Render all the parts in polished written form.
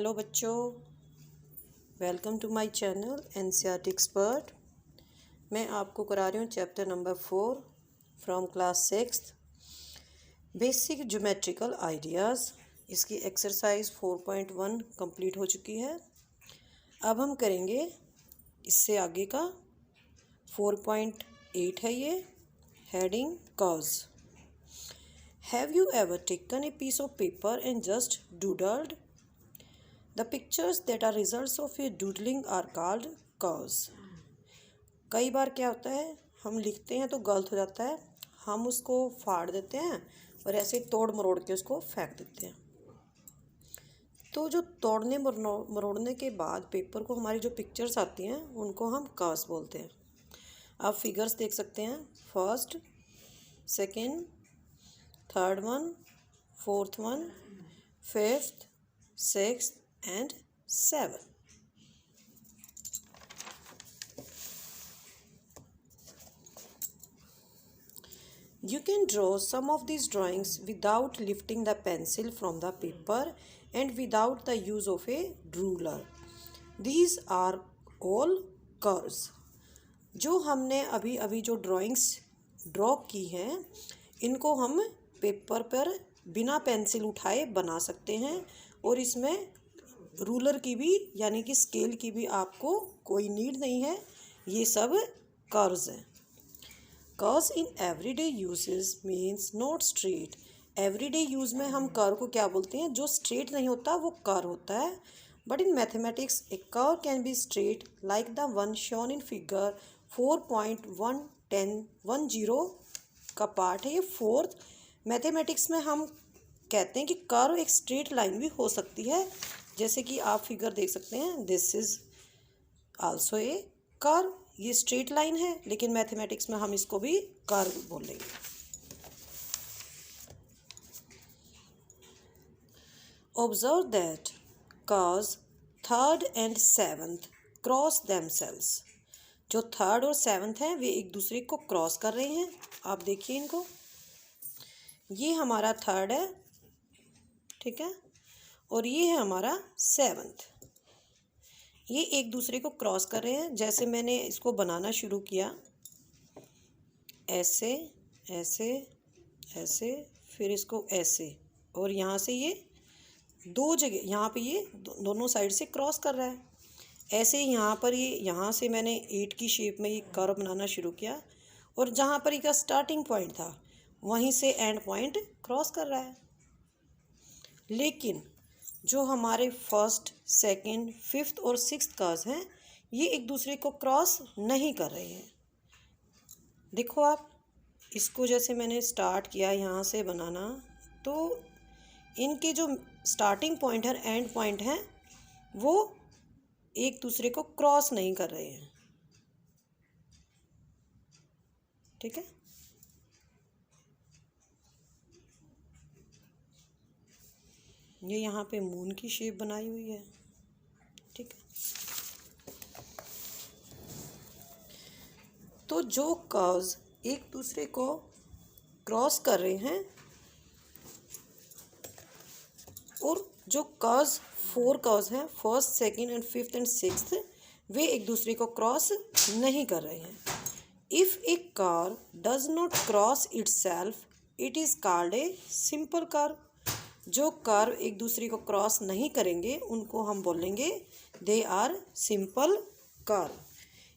Hello बच्चों, welcome to my channel NCERT expert. मैं आपको करा रही हूँ chapter number 4 from class 6 basic geometrical ideas. इसकी एक्सरसाइज 4.1 कंप्लीट हो चुकी है। अब हम करेंगे इससे आगे का 4.8 है ये। Heading curves. Have you ever taken a piece of paper and just doodled? The pictures that are results of your doodling are called curves। कई बार क्या होता है, हम लिखते हैं तो गलत हो जाता है, हम उसको फाड़ देते हैं और ऐसे तोड़ मरोड़ के उसको फेंक देते हैं। तो जो तोड़ने मरोड़ने के बाद पेपर को हमारी जो पिक्चर्स आती हैं उनको हम कर्व्स बोलते हैं। आप फिगर्स देख सकते हैं, first, second, third one, fourth one, fifth, sixth and 7. You can draw some of these drawings without lifting the pencil from the paper and without the use of a ruler. These are all curves। जो हमने अभी अभी जो drawings draw की हैं इनको हम paper पर बिना पेंसिल उठाए बना सकते हैं और इसमें रूलर की भी यानी कि स्केल की भी आपको कोई नीड नहीं है। ये सब कर्व्स हैं। Curves in everyday uses means not straight. Everyday use में हम कर्व को क्या बोलते हैं? जो स्ट्रेट नहीं होता वो कर्व होता है। But in mathematics A curve can be straight like the one shown in figure 4.1010 का पार्ट है ये फोर्थ। मैथमेटिक्स में हम कहते हैं कि कर्व एक स्ट्रेट लाइन भी हो सकती है, जैसे कि आप फिगर देख सकते हैं, this is also a curve. ये स्ट्रेट लाइन है लेकिन मैथमेटिक्स में हम इसको भी कर्व बोलेंगे। Observe that curves third and seventh cross themselves. जो थर्ड और सेवंथ हैं वे एक दूसरे को क्रॉस कर रहे हैं। आप देखिए इनको, ये हमारा थर्ड है, ठीक है, और ये है हमारा सेवंथ। ये एक दूसरे को क्रॉस कर रहे हैं। जैसे मैंने इसको बनाना शुरू किया, ऐसे ऐसे ऐसे, फिर इसको ऐसे, और यहाँ से ये दो जगह यहाँ पे ये दोनों साइड से क्रॉस कर रहा है। ऐसे ही यहाँ पर ये यहाँ से मैंने 8 की शेप में ये कर्व बनाना शुरू किया और जहाँ पर इसका स्टार्टिंग पॉइंट था वहीं से एंड पॉइंट क्रॉस कर रहा है। लेकिन जो हमारे फर्स्ट, सेकंड, फिफ्थ और सिक्स्थ कर्व्स हैं ये एक दूसरे को क्रॉस नहीं कर रहे हैं। देखो आप, इसको जैसे मैंने स्टार्ट किया यहाँ से बनाना, तो इनके जो स्टार्टिंग पॉइंट है, एंड पॉइंट हैं, वो एक दूसरे को क्रॉस नहीं कर रहे हैं, ठीक है। ये यहाँ पे मून की शेप बनाई हुई है, ठीक है। तो जो कर्व्स एक दूसरे को क्रॉस कर रहे हैं और जो कर्व्स 4 कर्व्स हैं, first, second and fifth and sixth, वे एक दूसरे को क्रॉस नहीं कर रहे हैं। If a curve does not cross itself it is called a simple curve. जो कर्व एक दूसरे को क्रॉस नहीं करेंगे उनको हम बोलेंगे दे आर सिंपल कर्व।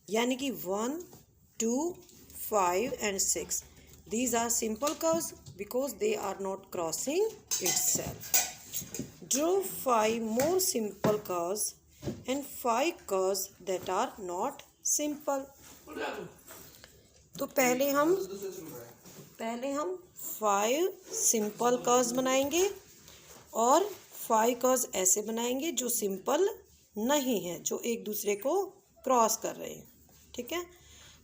यानी कि 1, 2, 5 and 6 these are simple curves because they are not crossing itself. Draw 5 more simple curves and 5 curves that are not simple। तो पहले हम 5 सिंपल कर्व्स बनाएंगे और 5 कर्व्स ऐसे बनाएंगे जो सिंपल नहीं हैं, जो एक दूसरे को क्रॉस कर रहे हैं, ठीक है।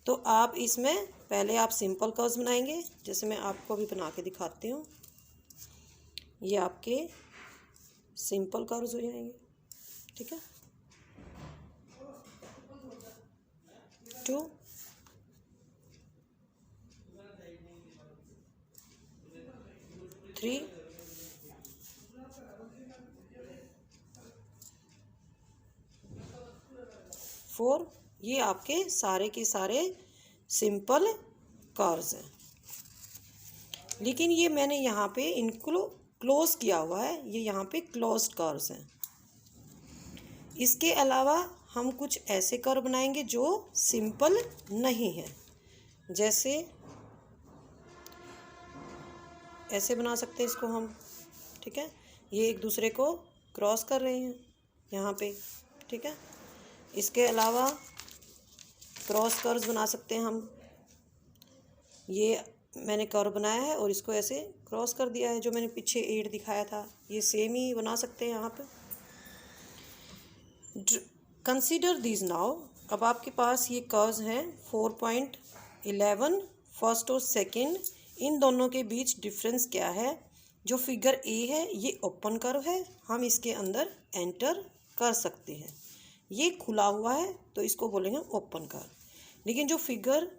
तो आप इसमें पहले आप सिंपल कर्व्स बनाएंगे, जैसे मैं आपको अभी बना के दिखाती हूँ। ये आपके सिंपल कर्व्स हो जाएंगे, ठीक है। 2, 3, 4। ये आपके सारे के सारे सिंपल कर्व्स हैं, लेकिन ये मैंने यहाँ पे इनको क्लोज किया हुआ है, ये यहाँ पे क्लोज्ड कर्व्स हैं। इसके अलावा हम कुछ ऐसे कर्व बनाएंगे जो सिंपल नहीं है, जैसे ऐसे बना सकते हैं इसको हम, ठीक है। ये एक दूसरे को क्रॉस कर रहे हैं यहाँ पे, ठीक है। इसके अलावा क्रॉस कर्व्स बना सकते हैं हम। ये मैंने कर्व बनाया है और इसको ऐसे क्रॉस कर दिया है, जो मैंने पीछे 8 दिखाया था, ये सेम ही बना सकते हैं यहाँ पे। Consider these now. अब आपके पास ये कर्व्स हैं 4.11, फर्स्ट और सेकंड। इन दोनों के बीच डिफरेंस क्या है? जो फिगर ए है ये ओपन कर्व है, हम इसके अंदर एंटर कर सकते हैं। ये खुला हुआ है तो इसको बोलेंगे ओपन कर्व। लेकिन जो फिगर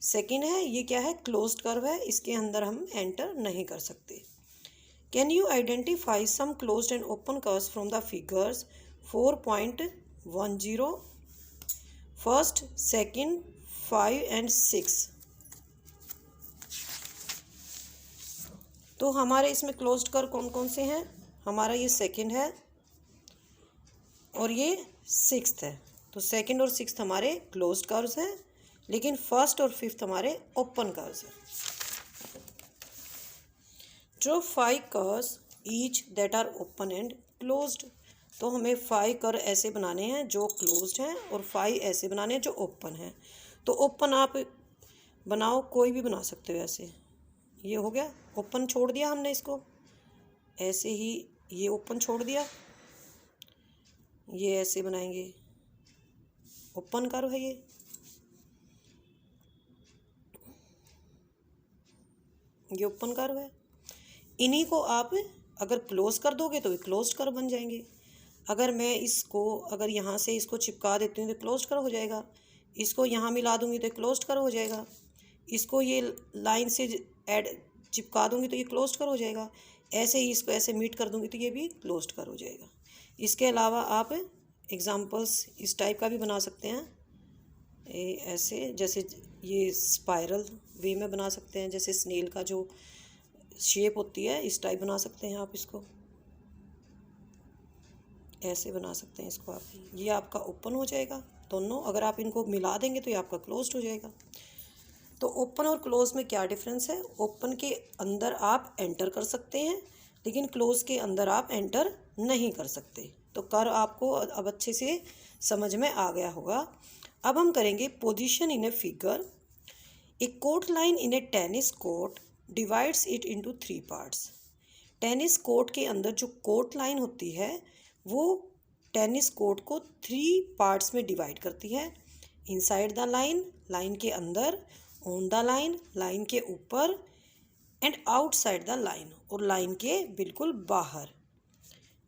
सेकंड है ये क्या है? क्लोज्ड कर्व है, इसके अंदर हम एंटर नहीं कर सकते। Can you identify some closed and open curves from the figures 4.10, first, second, 5 and 6। तो हमारे इसमें क्लोज्ड कर्व कौन कौन से हैं? हमारा ये सेकंड है और ये 6th है। तो सेकंड और 6th हमारे क्लोज्ड कर्व्स हैं, लेकिन फर्स्ट और 5th हमारे ओपन कर्व्स हैं। जो 5 curves each that are open and closed. तो हमें 5 कर्व ऐसे बनाने हैं जो क्लोज्ड हैं और 5 ऐसे बनाने हैं जो ओपन हैं। तो ओपन आप बनाओ, कोई भी बना सकते हो ऐसे। ये हो गया ओपन, छोड़ दिया हमने इसको, ऐसे ही ये ओपन छोड़ दिया, ये ऐसे बनाएंगे, ओपन कर्व है ये ओपन कर्व है। इन्हीं को आप अगर क्लोज कर दोगे तो ये क्लोज्ड कर्व बन जाएंगे। अगर मैं इसको अगर यहाँ से इसको चिपका देती हूँ तो क्लोज्ड कर्व हो जाएगा, इसको यहाँ मिला दूँगी तो क्लोज्ड कर्व हो जाएगा, इसको ये लाइन से ऐड चिपका दूँगी तो ये क्लोज्ड कर्व हो जाएगा, ऐसे ही इसको ऐसे मीट कर दूँगी तो ये भी क्लोज्ड कर्व हो जाएगा। इसके अलावा आप एग्जांपल्स इस टाइप का भी बना सकते हैं, ऐसे जैसे ये स्पाइरल वे में बना सकते हैं, जैसे स्नेल का जो शेप होती है इस टाइप बना सकते हैं आप इसको, ऐसे बना सकते हैं इसको आप। ये आपका ओपन हो जाएगा दोनों, अगर आप इनको मिला देंगे तो ये आपका क्लोज्ड हो जाएगा। तो ओपन और क्लोज में क्या डिफरेंस है? ओपन के अंदर आप एंटर कर सकते हैं, लेकिन क्लोज के अंदर आप एंटर नहीं कर सकते। तो कर्व आपको अब अच्छे से समझ में आ गया होगा। अब हम करेंगे position in a figure. A court line in A tennis court divides it into 3 parts. Tennis court के अंदर जो कोर्ट लाइन होती है वो टेनिस कोर्ट को 3 पार्ट्स में डिवाइड करती है। इनसाइड द लाइन, लाइन के अंदर, ऑन द लाइन, लाइन के ऊपर, एंड आउटसाइड द लाइन, और लाइन के बिल्कुल बाहर।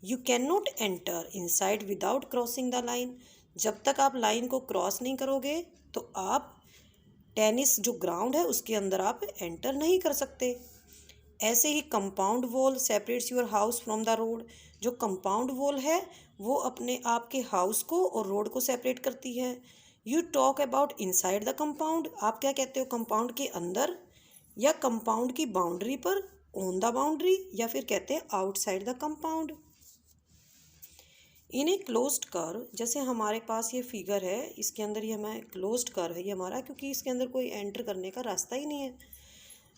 You can not enter inside without crossing the line. जब तक आप लाइन को क्रॉस नहीं करोगे तो आप टेनिस जो ग्राउंड है उसके अंदर आप एंटर नहीं कर सकते। ऐसे ही compound wall separates your house from the road. जो कंपाउंड वॉल है वो अपने आपके हाउस को और रोड को सेपरेट करती है। You talk about inside the compound. आप क्या कहते हो? कंपाउंड के अंदर या कंपाउंड की बाउंड्री पर, ऑन द बाउंड्री, या फिर कहते हैं outside the compound. In a closed curve, जैसे हमारे पास ये फिगर है, इसके अंदर ये हमारा क्लोज्ड कर्व है ये हमारा, क्योंकि इसके अंदर कोई एंटर करने का रास्ता ही नहीं है।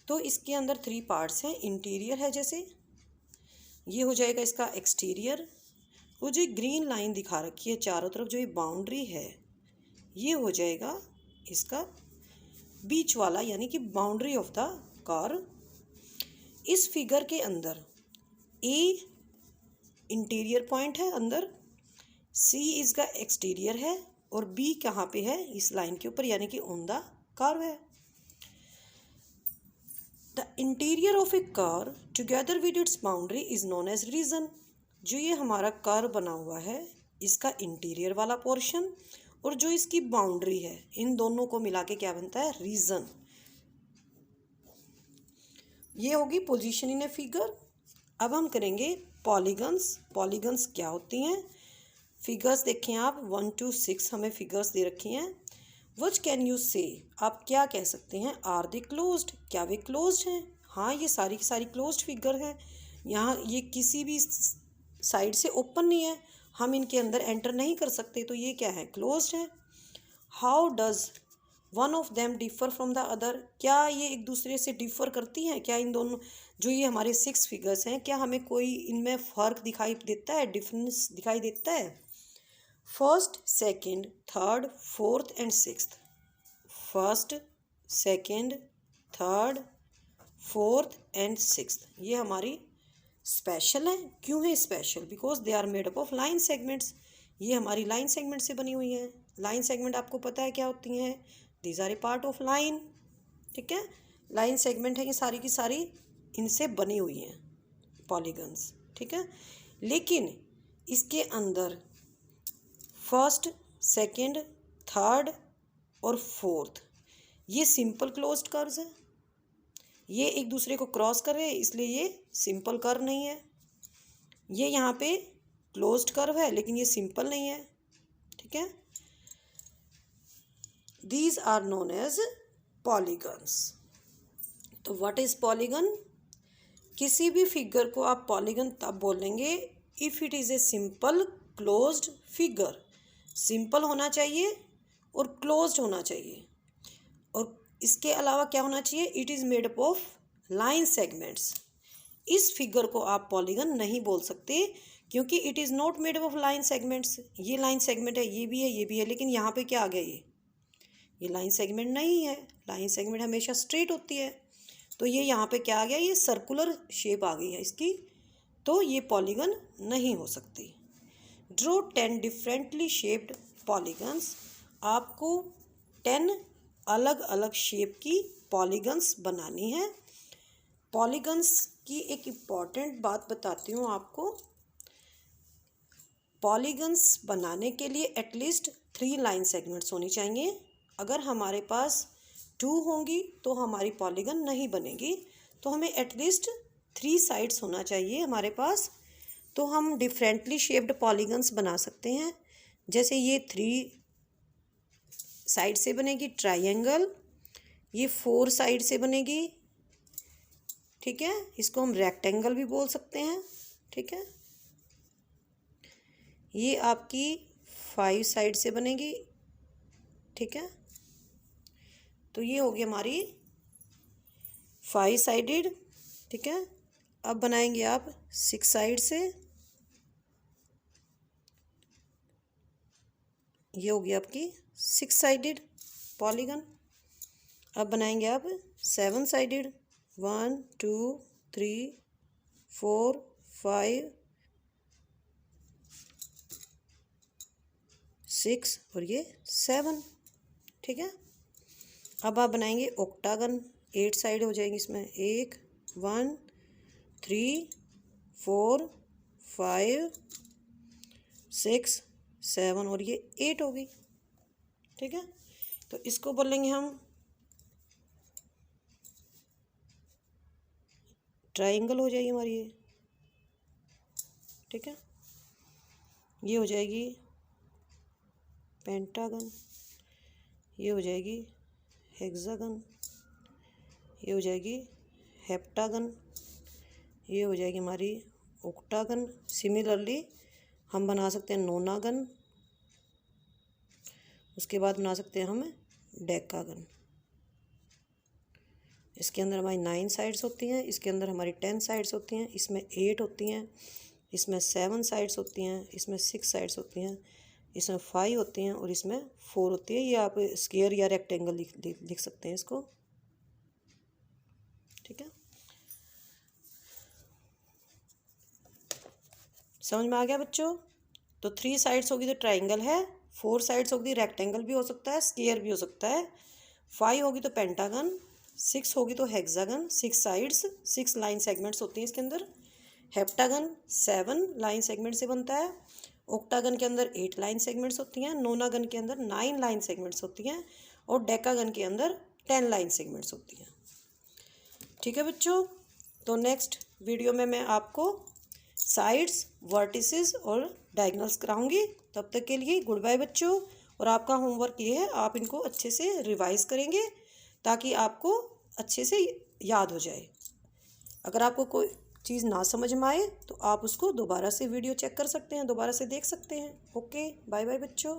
तो इसके अंदर 3 पार्ट्स हैं। इंटीरियर है, जैसे ये हो जाएगा इसका एक्सटीरियर। वो जो ग्रीन लाइन दिखा रखी है चारों तरफ, जो ये बाउंड्री है, ये हो जाएगा इसका बीच वाला, यानी कि बाउंड्री ऑफ द कर्व। इस फिगर के अंदर ए इंटीरियर पॉइंट है अंदर, सी इसका एक्सटीरियर है, और बी कहाँ पे है? इस लाइन के ऊपर, यानी कि ऑन द कर्व है। The interior of a curve together with its boundary is known as region. जो ये हमारा कर्व बना हुआ है, इसका इंटीरियर वाला पोर्शन और जो इसकी बाउंड्री है, इन दोनों को मिला के क्या बनता है? रीजन। ये होगी पोजीशन इन ए फिगर। अब हम करेंगे पॉलीगन्स। पॉलीगन्स क्या होती हैं? फिगर्स देखें आप 1 to 6 हमें फिगर्स दे रखी हैं। व्हिच कैन यू से, आप क्या कह सकते हैं, आर दे क्लोज्ड, क्या वे क्लोज्ड हैं? हाँ, ये सारी की सारी क्लोज्ड फिगर हैं। यहाँ ये किसी भी साइड से ओपन नहीं है, हम इनके अंदर एंटर नहीं कर सकते, तो ये क्या है, क्लोज्ड है। How does one of them differ from the other, क्या ये एक दूसरे से डिफ़र करती हैं? क्या इन दोनों जो ये हमारे 6 फिगर्स हैं, क्या हमें कोई इनमें फ़र्क दिखाई देता है, डिफरेंस दिखाई देता है? First, second, third, fourth and sixth. First, second, third, fourth and sixth, ये हमारी स्पेशल है। क्यों है special? Because they are made up of line segments, ये हमारी लाइन सेगमेंट से बनी हुई हैं। लाइन सेगमेंट आपको पता है क्या होती हैं? These are a part of line, ठीक है। लाइन सेगमेंट है ये सारी की सारी, इनसे बनी हुई हैं पॉलीगन्स, ठीक है। लेकिन इसके अंदर फर्स्ट, सेकंड, थर्ड और फोर्थ ये सिंपल क्लोज्ड कर्व्स हैं। ये एक दूसरे को क्रॉस कर रहे हैं, इसलिए ये सिंपल कर्व नहीं है। ये यहाँ पे क्लोज्ड कर्व है लेकिन ये सिंपल नहीं है, ठीक है। These are known as polygons. तो व्हाट इज पॉलीगन? किसी भी फिगर को आप पॉलीगन तब बोलेंगे if it is a simple closed figure. Simple होना चाहिए और क्लोज्ड होना चाहिए, और इसके अलावा क्या होना चाहिए? It is made up of line segments. इस फिगर को आप पॉलीगन नहीं बोल सकते क्योंकि it is not made up of line segments. ये लाइन सेगमेंट है, ये भी है, ये भी है, लेकिन यहाँ पे क्या आ गया? ये लाइन सेगमेंट नहीं है। लाइन सेगमेंट हमेशा स्ट्रेट होती है, तो ये यहाँ पे क्या आ गया? ये सर्कुलर शेप आ गई है इसकी, तो ये पॉलीगन नहीं हो सकती। Draw 10 differently shaped polygons. आपको 10 अलग अलग शेप की पॉलीगन्स बनानी है। पॉलीगन्स की एक इम्पॉर्टेंट बात बताती हूँ आपको। पॉलीगन्स बनाने के लिए एटलीस्ट 3 लाइन सेगमेंट्स होनी चाहिए। अगर हमारे पास 2 होंगी तो हमारी पॉलीगन नहीं बनेगी, तो हमें एटलीस्ट 3 साइड्स होना चाहिए हमारे पास, तो हम डिफरेंटली शेप्ड पॉलीगन्स बना सकते हैं। जैसे ये 3 साइड से बनेगी ट्रायंगल, ये 4 साइड से बनेगी, ठीक है। इसको हम रेक्टेंगल भी बोल सकते हैं, ठीक है। ये आपकी 5 साइड से बनेगी, ठीक है। तो ये होगी हमारी 5 साइडेड, ठीक है। अब बनाएंगे आप 6 साइड से, ये होगी आपकी 6 साइडेड पॉलीगन। अब बनाएंगे आप 7 साइडेड, 1 2 3 4 5 6 और ये 7, ठीक है। अब आप बनाएंगे ऑक्टागन, 8 साइड हो जाएंगी इसमें, 1 3 4 5 6 7 और ये 8 होगी, ठीक है। तो इसको बोलेंगे हम ट्रायंगल हो जाएगी हमारी ये, ठीक है। ये हो जाएगी पेंटागन, ये हो जाएगी हेक्सागन, ये हो जाएगी हेप्टागन, ये हो जाएगी हमारी ऑक्टागन। सिमिलरली हम बना सकते हैं नोनागन, उसके बाद बना सकते हैं हम डेकागन। इसके अंदर हमारी 9 साइड्स होती हैं, इसके अंदर हमारी 10 साइड्स होती हैं, इसमें 8 होती हैं, इसमें 7 साइड्स होती हैं, इसमें 6 साइड्स होती हैं, इसमें 5 होती हैं और इसमें 4 होती है। ये आप स्क्वायर या रेक्टेंगल लिख सकते हैं इसको, ठीक है। समझ में आ गया बच्चों? तो 3 साइड्स होगी तो ट्राइंगल है, 4 साइड्स होगी रेक्टेंगल भी हो सकता है, स्क्वायर भी हो सकता है, 5 होगी तो पेंटागन, 6 होगी तो हेक्सागन, 6 साइड्स, 6 लाइन सेगमेंट्स होती हैं इसके अंदर। हेप्टागन 7 लाइन सेगमेंट से बनता है, ऑक्टागन के अंदर 8 लाइन सेगमेंट्स होती हैं, नोनागन के अंदर 9 लाइन सेगमेंट्स होती हैं और डेकागन के अंदर 10 लाइन सेगमेंट्स होती हैं, ठीक है बच्चों। तो नेक्स्ट वीडियो में मैं आपको साइड्स, वर्टिसेस और डायगोनल्स कराऊंगी। तब तक के लिए गुड बाय बच्चों। और आपका होमवर्क ये है, आप इनको अच्छे से रिवाइज करेंगे ताकि आपको अच्छे से याद हो जाए। अगर आपको कोई चीज़ ना समझ में आए तो आप उसको दोबारा से वीडियो चेक कर सकते हैं, दोबारा से देख सकते हैं। ओके, बाय बाय बच्चों।